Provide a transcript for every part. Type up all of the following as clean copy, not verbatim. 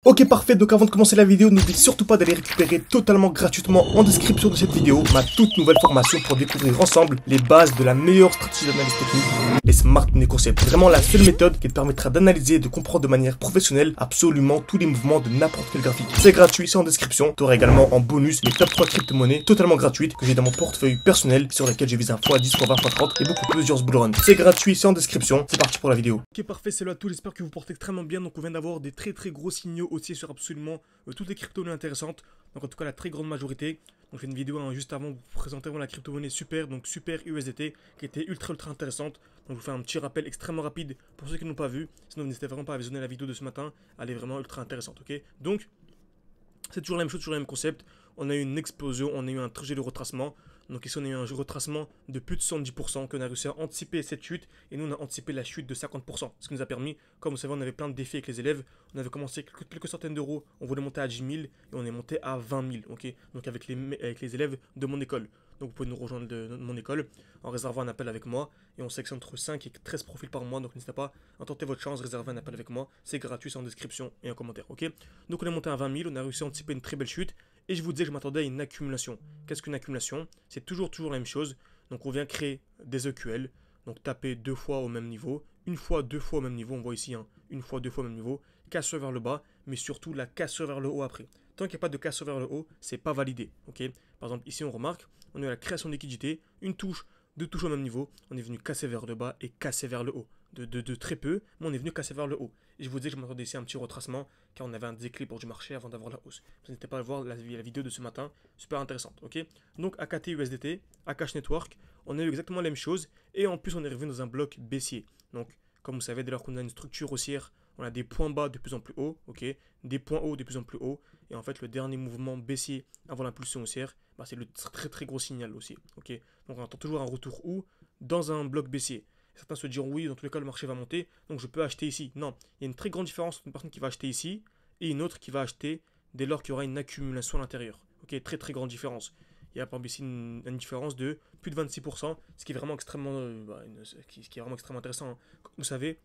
Ok parfait, donc avant de commencer la vidéo, n'oublie surtout pas d'aller récupérer totalement gratuitement en description de cette vidéo ma toute nouvelle formation pour découvrir ensemble les bases de la meilleure stratégie d'analyse technique, les Smart Money Concepts. Vraiment la seule méthode qui te permettra d'analyser et de comprendre de manière professionnelle absolument tous les mouvements de n'importe quel graphique. C'est gratuit, c'est en description. Tu auras également en bonus les top 3 crypto-monnaies totalement gratuites que j'ai dans mon portefeuille personnel sur lesquelles je vise un x10, x20, x30 et beaucoup plusieurs bull runs. C'est gratuit, c'est en description. C'est parti pour la vidéo. Ok parfait, salut à tous, j'espère que vous portez extrêmement bien. Donc on vient d'avoir des très gros signaux haussiers sur absolument toutes les crypto-monnaies intéressantes. Donc en tout cas la très grande majorité. Donc j'ai une vidéo juste avant vous présenter la crypto-monnaie Super, donc Super USDT, qui était ultra intéressante. Donc je vous fais un petit rappel extrêmement rapide pour ceux qui n'ont pas vu. Sinon n'hésitez vraiment pas à visionner la vidéo de ce matin, elle est vraiment ultra intéressante, ok. Donc c'est toujours la même chose, toujours le même concept. On a eu une explosion, on a eu un trajet de retracement. Donc ici on a eu un retracement de plus de 70%, qu'on a réussi à anticiper cette chute, et nous on a anticipé la chute de 50%. Ce qui nous a permis, comme vous savez, on avait plein de défis avec les élèves. On avait commencé quelques centaines d'euros, on voulait monter à 10 000, et on est monté à 20 000, ok. Donc avec les élèves de mon école. Donc vous pouvez nous rejoindre de mon école en réservant un appel avec moi, et on sélectionne entre 5 et 13 profils par mois. Donc n'hésitez pas à tenter votre chance, réserver un appel avec moi. C'est gratuit, c'est en description et en commentaire, ok. Donc on est monté à 20 000, on a réussi à anticiper une très belle chute. Et je vous disais que je m'attendais à une accumulation. Qu'est-ce qu'une accumulation? C'est toujours la même chose. Donc on vient créer des EQL. Donc taper deux fois au même niveau. Une fois, deux fois au même niveau. On voit ici, une fois, deux fois au même niveau. Cassure vers le bas, mais surtout la cassure vers le haut après. Tant qu'il n'y a pas de cassure vers le haut, c'est pas validé. Ok. Par exemple, ici on remarque, on a eu la création de liquidité, une touche, deux touches au même niveau. On est venu casser vers le bas et casser vers le haut. De très peu, mais on est venu casser vers le haut. Et je vous dis que je m'attendais ici à un petit retracement, car on avait un déséquilibre du marché avant d'avoir la hausse. Vous n'hésitez pas à voir la vidéo de ce matin, super intéressante, ok. Donc AKT USDT, Akash Network, on a eu exactement la même chose, et en plus on est revenu dans un bloc baissier. Donc comme vous savez, dès lors qu'on a une structure haussière, on a des points bas de plus en plus hauts, ok, des points hauts de plus en plus hauts, et en fait le dernier mouvement baissier avant l'impulsion haussière, c'est le très gros signal aussi, ok. Donc on attend toujours un retour où? Dans un bloc baissier. Certains se diront oui, dans tous les cas le marché va monter, donc je peux acheter ici. Non, il y a une très grande différence entre une personne qui va acheter ici et une autre qui va acheter dès lors qu'il y aura une accumulation à l'intérieur. Ok, très grande différence. Il y a par exemple ici une différence de plus de 26%, ce qui est vraiment extrêmement, intéressant. Comme vous savez,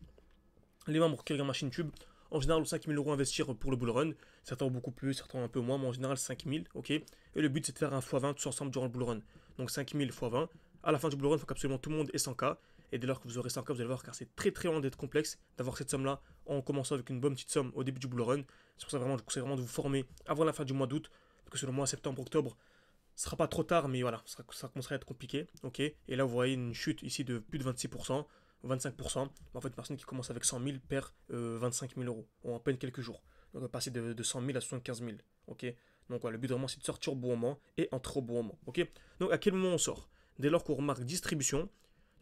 les membres qui regardent ma chaîne YouTube, en général, ont 5 000 euros à investir pour le bull run. Certains ont beaucoup plus, certains ont un peu moins, mais en général 5 000, ok. Et le but c'est de faire un x20 tous ensemble durant le bull run. Donc 5 000 x 20. À la fin du bull run, il faut qu'absolument tout le monde ait 100K. Et dès lors que vous aurez 100K, vous allez voir, car c'est très loin d'être complexe d'avoir cette somme-là en commençant avec une bonne petite somme au début du bull run. C'est pour ça vraiment, je vous conseille vraiment de vous former avant la fin du mois d'août, parce que sur le mois septembre, octobre, ce sera pas trop tard, mais voilà, ça commencera à être compliqué, ok. Et là, vous voyez une chute ici de plus de 26%, 25%. En fait, une personne qui commence avec 100 000 perd 25 000 euros en à peine quelques jours. Donc, on va passer de 100 000 à 75 000, ok. Donc, voilà, le but vraiment, c'est de sortir au bon moment et entrer au bon moment, ok. Donc, à quel moment on sort? Dès lors qu'on remarque distribution.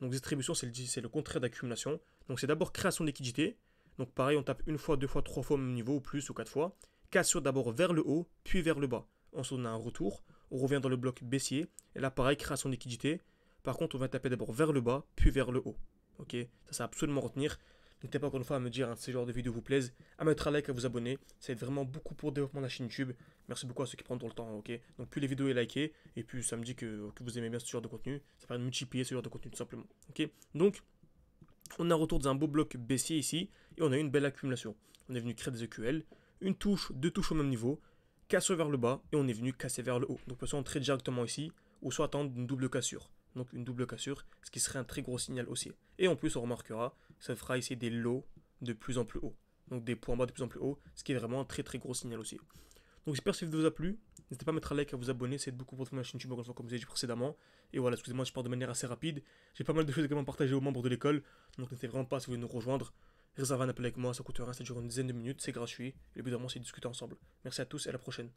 Donc distribution, c'est le contraire d'accumulation. Donc c'est d'abord création de liquidité. Donc pareil, on tape une fois, deux fois, trois fois au même niveau, ou plus, ou quatre fois. Cassure d'abord vers le haut, puis vers le bas. Ensuite, on a un retour. On revient dans le bloc baissier. Et là, pareil, création de liquidité. Par contre, on va taper d'abord vers le bas, puis vers le haut. Ok, ça, c'est absolument retenir. N'hésitez pas encore une fois à me dire si ce genre de vidéo vous plaise, à mettre un like, à vous abonner. Ça aide vraiment beaucoup pour le développement de la chaîne YouTube. Merci beaucoup à ceux qui prennent le temps, ok. Donc plus les vidéos est likées, et puis ça me dit que vous aimez bien ce genre de contenu. Ça permet de multiplier ce genre de contenu tout simplement, ok. Donc, on a un retour d'un beau bloc baissier ici, et on a eu une belle accumulation. On est venu créer des EQL, une touche, deux touches au même niveau, cassure vers le bas, et on est venu casser vers le haut. Donc, on peut soit entrer directement ici, ou soit attendre une double cassure. Donc une double cassure, ce qui serait un très gros signal haussier. Et en plus, on remarquera, ça fera ici des lows de plus en plus haut. Donc des points bas de plus en plus haut, ce qui est vraiment un très gros signal haussier. Donc j'espère que cette vidéo vous a plu. N'hésitez pas à mettre un like, à vous abonner, c'est beaucoup pour ma chaîne YouTube, comme je l'ai dit précédemment. Et voilà, excusez-moi, je pars de manière assez rapide. J'ai pas mal de choses également partagées aux membres de l'école. Donc n'hésitez vraiment pas, si vous voulez nous rejoindre, réservez un appel avec moi, ça coûte rien, ça dure une dizaine de minutes, c'est gratuit. Et le but vraiment, c'est de discuter ensemble. Merci à tous et à la prochaine.